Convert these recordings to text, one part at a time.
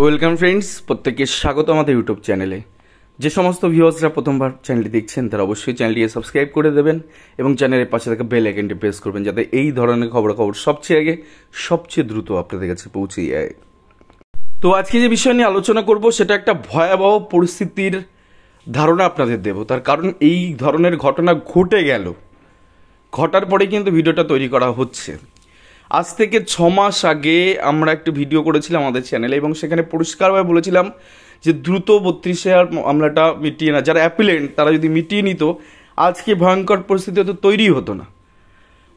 Welcome friends, প্রত্যেককে স্বাগত আমাদের ইউটিউব চ্যানেলে। যে সমস্ত ভিউয়ার্সরা প্রথমবার চ্যানেলটি দেখছেন তারা অবশ্যই চ্যানেলটিকে সাবস্ক্রাইব করে দেবেন এবং চ্যানেলের পাশে থাকা বেল আইকনটি প্রেস করবেন, যাতে এই ধরনের খবর সবচেয়ে আগে সবচেয়ে দ্রুত আপনাদের কাছে পৌঁছে যায়। তো আজকে যে বিষয় নিয়ে আলোচনা করব সেটা একটা ভয়াবহ পরিস্থিতির ধারণা আপনাদের দেব। তার কারণ এই ধরনের ঘটনা ঘটার পরে কিন্তু ভিডিওটা তৈরি করা হচ্ছে। আজ থেকে 6 মাস আগে আমরা একটি ভিডিও করেছিলাম আমাদের চ্যানেলে এবং সেখানে পরিষ্কারভাবে বলেছিলাম যে দ্রুত 32,000 মামলাটা মিটিয়ে না, যারা অ্যাপিলেন্ট তারা যদি মিটিয়ে নিত আজকে ভয়ঙ্কর পরিস্থিতি তো তৈরি হতো না।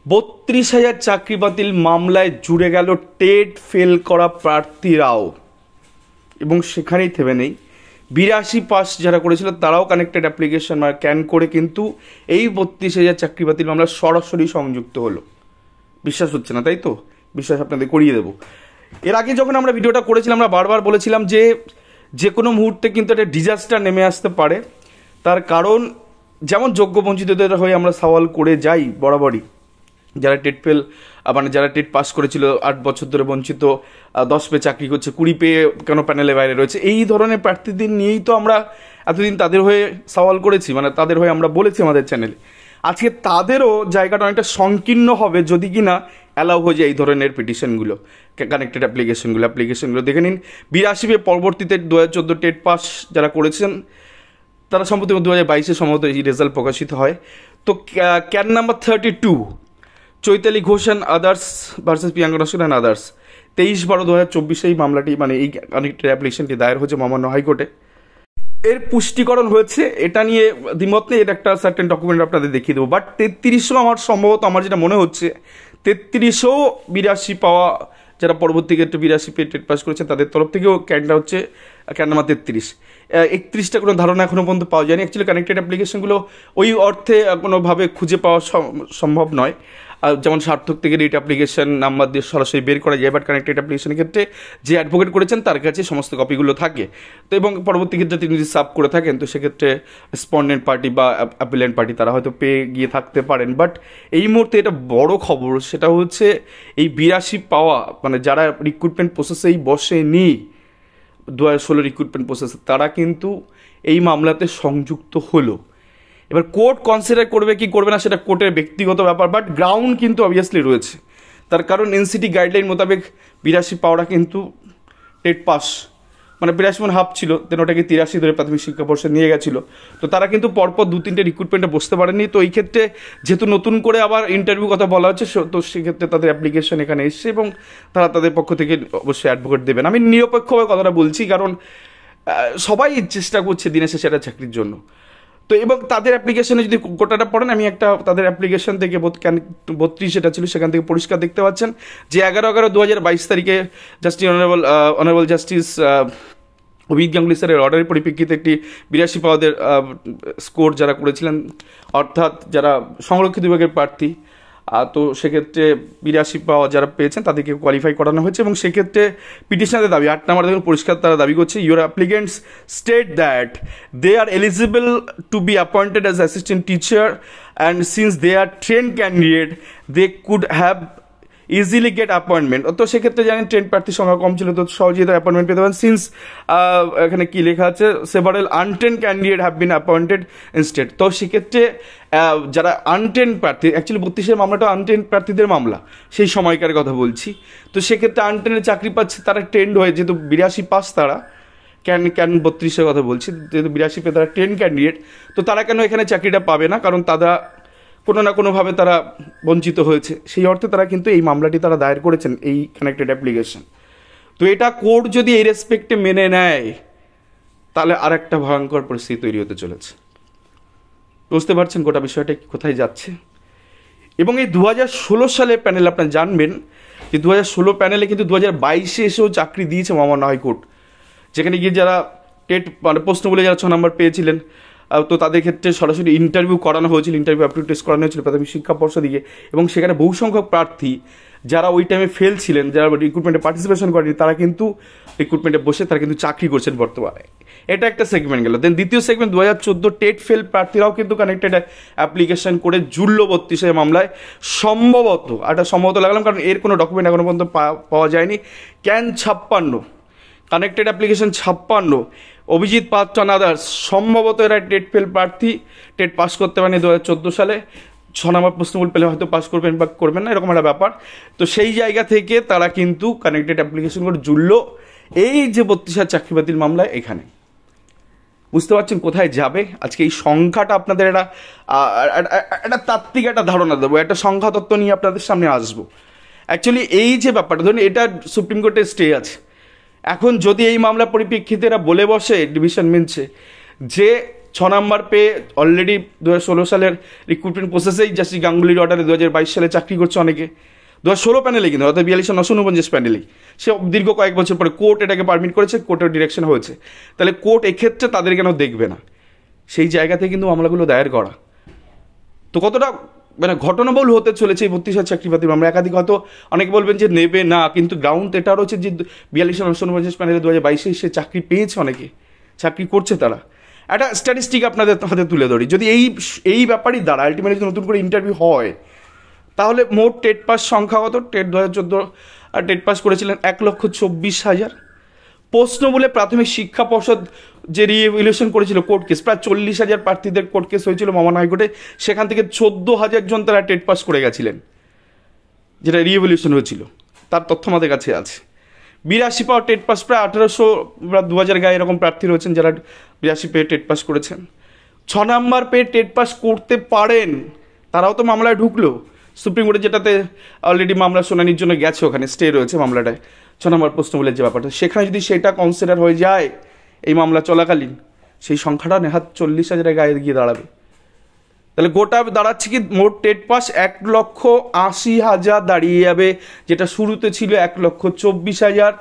32,000 চাকরি বাতিল মামলায় জুড়ে গেল টেট ফেল করা প্রার্থীরাও, এবং সেখানেই থেমে নেই। 82 পাস যারা করেছিল তারাও কানেক্টেড অ্যাপ্লিকেশন ক্যান করে কিন্তু এই 32,000 চাকরি বাতিল মামলা সরাসরি সংযুক্ত হলো। বিশ্বাস হচ্ছে না, তাই তো? বিশ্বাস আপনাদের করিয়ে দেবো। এর আগে যখন আমরা ভিডিওটা করেছিলাম আমরা বারবার বলেছিলাম যে কোনো মুহূর্তে কিন্তু একটা ডিজাস্টার নেমে আসতে পারে। তার কারণ যেমন যোগ্য বঞ্চিতদের হয়ে আমরা সওয়াল করে যাই বরাবরই, যারা টেট ফেল যারা টেট পাস করেছিল 8 বছর ধরে বঞ্চিত, 10 পেয়ে চাকরি করছে, 20 পেয়ে কেন প্যানেলে বাইরে রয়েছে, এই ধরনের প্রার্থীদের নিয়েই তো আমরা এতদিন তাদের হয়ে সওয়াল করেছি, তাদের হয়ে আমরা বলেছি আমাদের চ্যানেলে। আজকে তাদেরও জায়গাটা অনেকটা সংকীর্ণ হবে যদি কিনা অ্যালাউ হয়ে যায় এই ধরনের পিটিশনগুলো, কানেক্টেড অ্যাপ্লিকেশনগুলো দেখে নিন। 82 পরবর্তীতে 2014 টেট পাস যারা করেছেন তারা সম্ভবত 2022 সম্ভবত এই রেজাল্ট প্রকাশিত হয়। তো can number 32 Chaitali Ghosh and others versus Priyanka Naskar and others 23/12/2024 এই মামলাটি এই কানেক্টেড অ্যাপ্লিকেশনটি দায়ের হয়েছে মহামান্য হাইকোর্টে। এর পুষ্টিকরণ হয়েছে, এটা নিয়ে দ্বিমত নেই, এর একটা সার্টেন ডকুমেন্ট আপনাদের দেখিয়ে দেবো। বাট 33ও আমার যেটা মনে হচ্ছে 33ও 82 পাওয়া যারা পরবর্তী ক্ষেত্রে 82 পেয়ে টেট পাস করেছে তাদের তরফ থেকেও ক্যানটা হচ্ছে ক্যান নাম্বার 33। 31টা কোনো ধারণা এখনও পর্যন্ত পাওয়া যায়নি। অ্যাকচুয়ালি কানেক্টেড অ্যাপ্লিকেশনগুলো ওই অর্থে কোনোভাবে খুঁজে পাওয়া সম্ভব নয়, যেমন সার্থক থেকে রিট অ্যাপ্লিকেশন নাম্বার দিয়ে সরাসরি বের করা যায়, বাট কানেক্টেড অ্যাপ্লিকেশনের ক্ষেত্রে যে অ্যাডভোকেট করেছেন তার কাছে সমস্ত কপিগুলো থাকে। তো এবং পরবর্তী ক্ষেত্রে তিনি যদি সাব করে থাকেন তো সেক্ষেত্রে রেসপন্ডেন্ট পার্টি বা অ্যাপিলেন্ট পার্টি তারা হয়তো পেয়ে গিয়ে থাকতে পারেন। বাট এই মুহূর্তে এটা বড় খবর, সেটা হচ্ছে এই 82 পাওয়া যারা রিক্রুটমেন্ট প্রসেসেই বসেনি 2016 রিক্রুটমেন্ট প্রসেসে, তারা কিন্তু এই মামলাতে সংযুক্ত হলো। এবার কোর্ট কনসিডার করবে কি করবে না সেটা কোর্টের ব্যক্তিগত ব্যাপার, বাট গ্রাউন্ড কিন্তু অবভিয়াসলি রয়েছে। তার কারণ এনসিটি গাইডলাইন মোতাবেক 82 পাওয়াটা কিন্তু টেট পাস 82 হাফ ছিল, দেন ওটাকে 83 ধরে প্রাথমিক শিক্ষা পর্ষদ নিয়ে গেছিলো। তো তারা কিন্তু পরপর 2-3টে রিক্রুটমেন্টে বসতে পারেনি। তো এই ক্ষেত্রে যেহেতু নতুন করে আবার ইন্টারভিউ কথা বলা হচ্ছে, তো সেক্ষেত্রে তাদের অ্যাপ্লিকেশন এখানে এসছে এবং তারা তাদের পক্ষ থেকে অবশ্যই অ্যাডভোকেট দেবেন। আমি নিরপেক্ষভাবে কথাটা বলছি, কারণ সবাই চেষ্টা করছে দিনে শেষে একটা চাকরির জন্য। তো এবং তাদের অ্যাপ্লিকেশনে যদি গোটাটা পড়েন, আমি একটা তাদের অ্যাপ্লিকেশন থেকে 32 যেটা ছিল সেখান থেকে পরিষ্কার দেখতে পাচ্ছেন যে 11/11/2022 তারিখে অনারেবল জাস্টিস অভিজিৎ গাঙ্গুলি স্যারের অর্ডারের পরিপ্রেক্ষিতে একটি 82 পাওয়াদের স্কোর যারা করেছিলেন, অর্থাৎ যারা সংরক্ষিত বিভাগের প্রার্থী, তো সেক্ষেত্রে 82 পাওয়া যারা পেয়েছেন তাদেরকে কোয়ালিফাই করানো হয়েছে। এবং সেক্ষেত্রে পিটিশনারদের দাবি 8 নম্বর দেখুন পরিষ্কার তারা দাবি করছে, your applicants state that they are eligible to be appointed as assistant teacher and since they are train candidate they could have easily get appointment. তো সেক্ষেত্রে জানেন ট্রেন প্রার্থীর সংখ্যা কম ছিল, তো সহজেই তারা অ্যাপয়েন্টমেন্ট পেতে পারেন। সিন্স এখানে কি লেখা আছে, several আনট্রেন candidate have been appointed instead. তো সেক্ষেত্রে যারা আনট্রেন প্রার্থী, অ্যাকচুয়ালি 32 মামলাটা আনট্রেন প্রার্থীদের মামলা, সেই সময়কার কথা বলছি। তো সেক্ষেত্রে আনট্রেনের চাকরি পাচ্ছে তারা ট্রেন্ড হয়ে, যেহেতু 82 পাস তারা ক্যান 32-এর কথা বলছি, যেহেতু 82 পেয়ে তারা ট্রেন ক্যান্ডিডেট, তো তারা কেন এখানে চাকরিটা পাবে না? কারণ তারা কোনো না কোনোভাবে তারা বঞ্চিত হয়েছে, সেই অর্থে তারা কিন্তু এই মামলাটি তারা দায়ের করেছেন এই কানেক্টেড অ্যাপ্লিকেশন। তো এটা কোর্ট যদি এই রেসপেক্টে মেনে নেয় তাহলে আর একটা ভয়ঙ্কর পরিস্থিতি তৈরি হতে চলেছে। বুঝতে পারছেন গোটা বিষয়টা কোথায় যাচ্ছে। এবং এই 2016 সালে প্যানেল আপনারা জানবেন যে 2016 প্যানেলে কিন্তু 2022 এসেও চাকরি দিয়েছে মহামান্য হাইকোর্ট, যেখানে গিয়ে যারা টেট প্রশ্ন বলে যারা 6 নম্বর পেয়েছিলেন তো তাদের ক্ষেত্রে সরাসরি ইন্টারভিউ করানো হয়েছিল, ইন্টারভিউ অ্যাপটিটিউড টেস্ট করানো হয়েছিল প্রাথমিক শিক্ষা পর্ষদকে। এবং সেখানে বহু সংখ্যক প্রার্থী যারা ওই টাইমে ফেল ছিলেন, যারা রিক্রুটমেন্টে পার্টিসিপেশন করেনি, তারা কিন্তু রিক্রুটমেন্টে বসে তারা কিন্তু চাকরি করছেন বর্তমানে। এটা একটা সেগমেন্ট গেল। দেন দ্বিতীয় সেগমেন্ট 2014 টেট ফেল প্রার্থীরাও কিন্তু কানেক্টেড অ্যাপ্লিকেশন করে জুড়ল 32 মামলায়। সম্ভবত লাগালাম, কারণ এর কোনো ডকুমেন্ট এখনো পর্যন্ত পাওয়া যায়নি। ক্যান 56 কানেক্টেড অ্যাপ্লিকেশন 56, অভিজিৎ পাত্র আদার্স সম্ভবত এরা টেট ফেল প্রার্থী, টেট পাস করতে পারেনি 2014 সালে, 6 নম্বর প্রশ্নগুলো পেলে হয়তো পাস করবেন বা করবেন না, এরকম একটা ব্যাপার। তো সেই জায়গা থেকে তারা কিন্তু কানেক্টেড অ্যাপ্লিকেশন করে জুড়লো এই যে 32,000 চাকরি বাতিল মামলায়। এখানে বুঝতে পারছেন কোথায় যাবে আজকে এই সংখ্যাটা। আপনাদের একটা তাত্ত্বিক একটা ধারণা দেবো, একটা সংখ্যা তত্ত্ব নিয়ে আপনাদের সামনে আসবো। অ্যাকচুয়ালি এই যে ব্যাপারটা, ধরুন এটা সুপ্রিম কোর্টের স্টে আছে, এখন যদি এই মামলা পরিপ্রেক্ষিতে এরা বলে বসে ডিভিশন বেঞ্চে যে 6 নম্বর পেয়ে অলরেডি 2016 সালের রিক্রুটমেন্ট প্রসেসেই জাস্টিস গাঙ্গুলির অর্ডারে 2022 সালে চাকরি করছে অনেকে, 2016 প্যানেলে কিন্তু অর্থাৎ 42,949 প্যানেলেই, সে দীর্ঘ কয়েক বছর পরে কোর্ট এটাকে পারমিট করেছে, কোর্টের ডিরেকশন হয়েছে, তাহলে কোর্ট এক্ষেত্রে তাদের কেন দেখবে না? সেই জায়গা থেকে কিন্তু মামলাগুলো দায়ের করা। তো কতটা মানে ঘটনাবহুল হতে চলেছে এই 32,000 চাকরি বাতিল মামলা। একাধিক হয়তো অনেকে বলবেন যে নেবে না, কিন্তু গ্রাউন্ড এটা রয়েছে যে 42,949 প্যানেলে 2022 সে চাকরি পেয়েছে, অনেকে চাকরি করছে তারা। একটা স্ট্যাটিস্টিক আপনাদের হাতে তুলে ধরি, যদি এই ব্যাপারই দ্বারা আলটিমেটলি যদি নতুন করে ইন্টারভিউ হয়, তাহলে মোট টেট পাস সংখ্যা কত? টেট 2014 টেট পাস করেছিলেন 1,24,000। প্রশ্ন বলে প্রাথমিক শিক্ষা পর্ষদ যে রিইভ্যালুয়েশন করেছিল কোর্ট কেস, প্রায় 40,000 প্রার্থীদের কোর্ট কেস হয়েছিল মহামান্য হাইকোর্টে, সেখান থেকে 14,000 জন তারা টেট পাস করে গেছিলেন, যেটা রিইভ্যালুয়েশন হয়েছিল, তার তথ্য আমাদের কাছে আছে। 82 পাওয়ার টেট পাস প্রায় 1,800 বা 2,000 গায়ে এরকম প্রার্থী রয়েছেন যারা 82 পেয়ে টেট পাস করেছেন। 6 নম্বর পেয়ে টেট পাস করতে পারেন, তারাও তো মামলায় ঢুকলো সুপ্রিম কোর্টে, যেটাতে অলরেডি মামলা শুনানির জন্য গেছে, ওখানে স্টে রয়েছে মামলাটায় 6 নম্বর প্রশ্ন বলে যে ব্যাপারটা, সেখানে যদি সেটা কনসিডার হয়ে যায় এই মামলা চলাকালীন, সেই সংখ্যাটা নেহাত 40,000 গায়ে গিয়ে দাঁড়াবে। তাহলে গোটা দাঁড়াচ্ছে কি, মোট টেট পাস 1,80,000 দাঁড়িয়ে যাবে, যেটা শুরুতে ছিল 1,24,000,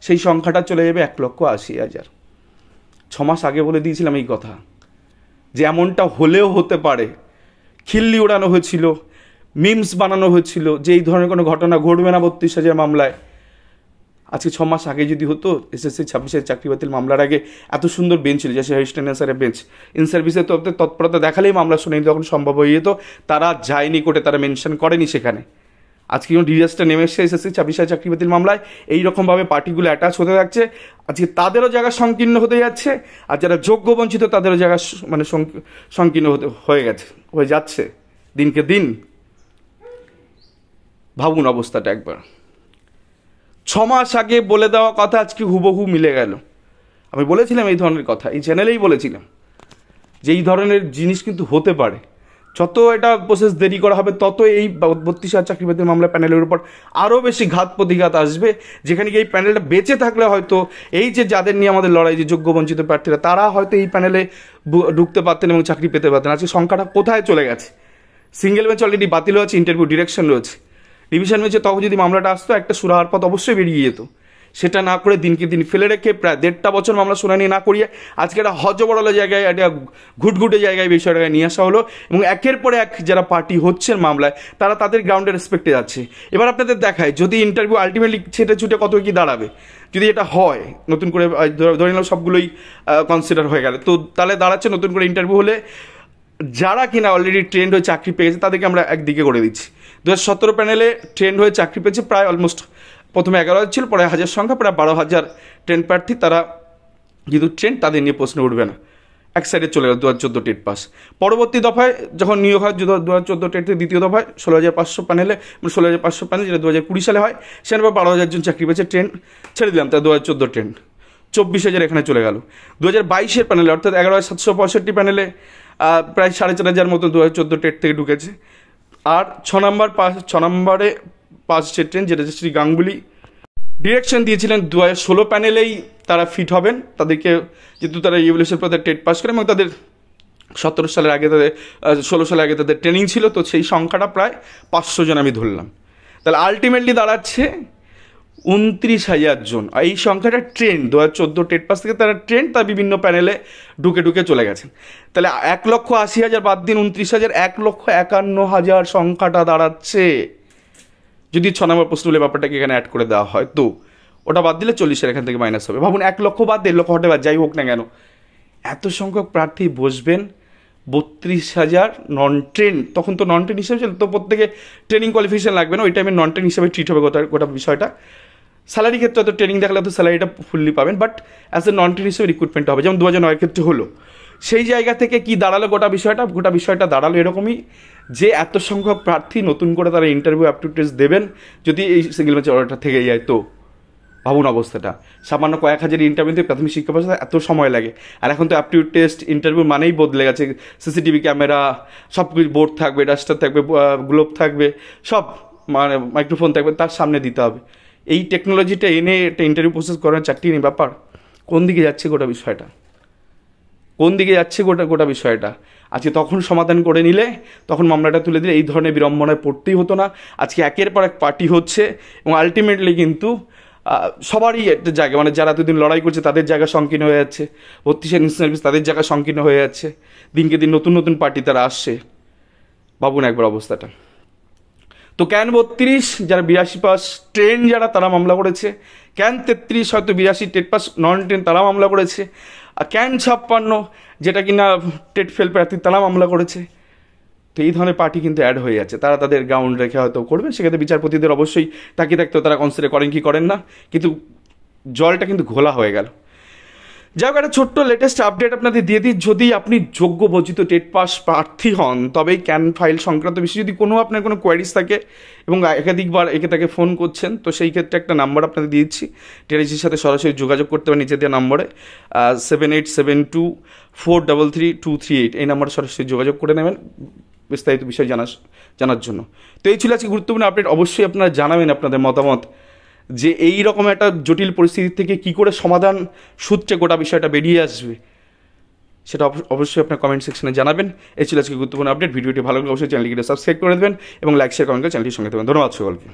সেই সংখ্যাটা চলে যাবে 1,80,000। 6 মাস আগে বলে দিয়েছিলাম এই কথা, যে এমনটা হলেও হতে পারে। খিল্লি ওড়ানো হয়েছিল, মিমস বানানো হয়েছিল যে এই ধরনের কোনো ঘটনা ঘটবে না 32,000 মামলায়। আজকে 6 মাস আগে যদি হতো, SSC 26 চাকরি বাতিল মামলার আগে এত সুন্দর বেঞ্চ ছিল, যে হেস্টেন স্যারের বেঞ্চ, ইন সার্ভিসের তৎপরতা দেখালেই মামলা শুনানি তখন সম্ভব হয়ে যেত। তারা যায়নি কোর্টে, তারা মেনশন করেনি সেখানে। আজকে যখন ডিজাস্টার নেমে এসছে SSC 26 চাকরি বাতিল মামলায়, এইরকমভাবে পার্টিগুলো অ্যাটাচ হতে থাকছে, আজকে তাদেরও জায়গা সংকীর্ণ হতে যাচ্ছে, আর যারা যোগ্য বঞ্চিত তাদেরও জায়গা মানে সংকীর্ণ হয়ে যাচ্ছে দিনকে দিন। ভাবুন অবস্থাটা একবার। 6 মাস আগে বলে দেওয়া কথা আজকে হুবহু মিলে গেল। আমি বলেছিলাম এই ধরনের কথা, এই চ্যানেলেই বলেছিলাম যে এই ধরনের জিনিস কিন্তু হতে পারে। যত এটা প্রসেস দেরি করা হবে, তত এই 32,000 চাকরি বাতিল মামলা প্যানেলের উপর আরও বেশি ঘাত প্রতিঘাত আসবে, যেখানে এই প্যানেলটা বেঁচে থাকলে হয়তো এই যে যাদের নিয়ে আমাদের লড়াই, যে যোগ্য বঞ্চিত প্রার্থীরা, তারা হয়তো এই প্যানেলে ঢুকতে পারতেন এবং চাকরি পেতে পারতেন। আজকে সংখ্যাটা কোথায় চলে গেছে? সিঙ্গেল বেঞ্চ অলরেডি বাতিল হয়েছে, ইন্টারভিউ ডিরেকশন রয়েছে। ডিভিশন বেঞ্চে তখন যদি মামলাটা আসতো, একটা সুরাহার পথ অবশ্যই বেরিয়ে যেত। সেটা না করে দিনকে দিন ফেলে রেখে প্রায় 1.5 বছর মামলা শুনানি না করিয়ে আজকে একটা হজবড়ালো জায়গায়, একটা ঘুটঘুটে জায়গায় বিষয়টাকে নিয়ে আসা হলো, এবং একের পরে এক যারা পার্টি হচ্ছেন মামলায়, তারা তাদের গ্রাউন্ডে রেসপেক্টে যাচ্ছে। এবার আপনাদের দেখায় যদি ইন্টারভিউ আলটিমেটলি ছেটে ছুটে কত কি দাঁড়াবে, যদি এটা হয় নতুন করে, ধরে নিলাম সবগুলোই কনসিডার হয়ে গেলে, তো তাহলে দাঁড়াচ্ছে নতুন করে ইন্টারভিউ হলে যারা কিনা অলরেডি ট্রেন্ড হয়ে চাকরি পেয়েছে তাদেরকে আমরা একদিকে করে দিচ্ছি। 2017 প্যানেলে ট্রেন্ড হয়ে চাকরি পেয়েছে প্রায় অলমোস্ট, প্রথমে 11,000 ছিল, পরে 1,000 সংখ্যা, প্রায় 12,000 ট্রেন্ড প্রার্থী। তারা যেহেতু ট্রেন্ড, তাদের নিয়ে প্রশ্ন উঠবে না, এক সাইডে চলে গেল 2014 টেট পাস। পরবর্তী দফায় যখন নিয়োগ হয় 2014 টেটের দ্বিতীয় দফায় 16,500 প্যানেলে, 16,500 প্যানেল যেটা 2020 সালে হয়, সেখানে 12,000 জন চাকরি পেয়েছে। ট্রেন্ড ছেড়ে দিলাম, তার 2014 ট্রেন্ড 24,000 এখানে চলে গেল। 2022 প্যানেলে অর্থাৎ 11,765 প্যানেলে প্রায় 4,500 মতো 2014 টেট থেকে ঢুকেছে। আর 6 নম্বরে পাস যে ট্রেন, যেটা শ্রী গাঙ্গুলি ডিরেকশন দিয়েছিলেন 2016 প্যানেলেই তারা ফিট হবেন, তাদেরকে যেহেতু তারা ইভ্যালুয়েশন পর টেট পাস করে, এবং তাদের 17 সালের আগে, তাদের 16 সালের আগে তাদের ট্রেনিং ছিল, তো সেই সংখ্যাটা প্রায় 500 জন আমি ধরলাম। তাহলে আলটিমেটলি দাঁড়াচ্ছে 29,000 জন। এই সংখ্যাটা ট্রেন্ড, 2014 টেট পাস থেকে তারা ট্রেন্ড, তার বিভিন্ন প্যানেলে ঢুকে চলে গেছেন। তাহলে 1,80,000 বাদ দিন 29,000, 1,51,000 সংখ্যাটা দাঁড়াচ্ছে। যদি 6 নম্বর প্রশ্নের ব্যাপারটাকে এখানে অ্যাড করে দেওয়া হয়, তো ওটা বাদ দিলে 40,000 এখান থেকে মাইনাস হবে। ভাবুন 1 লক্ষ বাদ 1.5 লক্ষ হতে পারে, যাই হোক না কেন, এত সংখ্যক প্রার্থী বসবেন। 32,000 নন ট্রেন, তখন তো নন ট্রেন হিসেবে ছিল, তো প্রত্যেকে ট্রেনিং কোয়ালিফিকেশন লাগবে না, ওই টাইমে নন ট্রেন হিসেবে ট্রিট হবে গোটা বিষয়টা। স্যালারি ক্ষেত্রে হয়তো ট্রেনিং দেখালে তো স্যালারিটা ফুললি পাবেন, but as a non train হিসেবে রিক্রুটমেন্ট হবে, যেমন 2009 ক্ষেত্রে হলো। সেই জায়গা থেকে কি দাঁড়ালো গোটা বিষয়টা দাঁড়ালো এরকমই যে এত সংখ্যক প্রার্থী নতুন করে তারা ইন্টারভিউ অ্যাপটিটিউড দেবেন যদি এই সিঙ্গেল ম্যাচের অর্ডারটা থেকে যায়। তো ভাবুন অবস্থাটা, সামান্য কয়েক হাজার ইন্টারভিউতে প্রাথমিক শিক্ষা ব্যবস্থা এত সময় লাগে। আর এখন তো অ্যাপটিউড টেস্ট ইন্টারভিউ মানেই বদলে গেছে, সিসিটিভি ক্যামেরা, সব কিছু, বোর্ড থাকবে, ডাস্টার থাকবে, গ্লোভ থাকবে, সব মানে মাইক্রোফোন থাকবে, তার সামনে দিতে হবে। এই টেকনোলজিটা এনে একটা ইন্টারভিউ প্রসেস করার চারটি নেই ব্যাপার। কোন দিকে যাচ্ছে গোটা বিষয়টা, গোটা বিষয়টা আজকে তখন সমাধান করে নিলে, তখন মামলাটা তুলে দিলে এই ধরনের বিড়ম্বনায় পড়তেই হতো না। আজকে একের পর এক পার্টি হচ্ছে এবং আলটিমেটলি কিন্তু সবারই একটা জায়গা, মানে যারা এতদিন লড়াই করছে তাদের জায়গা সংকীর্ণ হয়ে যাচ্ছে, 32 ন্যাশনাল সার্ভিস তাদের জায়গা সংকীর্ণ হয়ে যাচ্ছে, দিনকে দিন নতুন নতুন পার্টি তারা আসছে। ভাবুন একবার অবস্থাটা। তো ক্যান 32 যারা 82 পাস ট্রেন যারা তারা মামলা করেছে, ক্যান 33 হয়তো 82 টেট পাস নন ট্রেন তারা মামলা করেছে, আর ক্যান 56 যেটা কিনা টেট ফেল প্রার্থী তারা মামলা করেছে। তো এই ধরনের পার্টি কিন্তু অ্যাড হয়ে যাচ্ছে, তারা তাদের গ্রাউন্ড রেখে হয়তো করবে, সেক্ষেত্রে বিচারপতিদের অবশ্যই তাকিয়ে থাকতে তারা কনসিডার করেন কি করেন না, কিন্তু জলটা কিন্তু ঘোলা হয়ে গেল। যাই হোক, একটা ছোট্ট লেটেস্ট আপডেট আপনাদের দিয়ে দিই, যদি আপনি যোগ্য বর্জিত টেট পাস প্রার্থী হন তবেই ক্যান ফাইল সংক্রান্ত বিষয়ে যদি আপনার কোনো কোয়ারিজ থাকে এবং একাধিকবার তাকে ফোন করছেন, তো সেই ক্ষেত্রে একটা নাম্বার আপনাদের দিয়েছি, টেরিসির সাথে সরাসরি যোগাযোগ করতে পারেন নিচে দেওয়া নম্বরে 7872433238, এই নাম্বারে সরাসরি যোগাযোগ করে নেবেন বিস্তারিত বিষয় জানার জন্য। তো এই ছিল আজকে গুরুত্বপূর্ণ আপডেট। অবশ্যই আপনারা জানাবেন আপনাদের মতামত যে এই রকম একটা জটিল পরিস্থিতি থেকে কি করে সমাধান সূত্রে গোটা বিষয়টা বেরিয়ে আসবে, সেটা অবশ্যই আপনার কমেন্ট সেকশনে জানাবেন। এই ছিল আজকে গুরুত্বপূর্ণ আপডেট। ভিডিওটি ভালো লাগলে অবশ্যই চ্যানেলটিকে সাবস্ক্রাইব করে দেবেন এবং লাইক শেয়ার কমেন্ট করে চ্যানেলটির সঙ্গে থাকবেন। ধন্যবাদ সকলকে।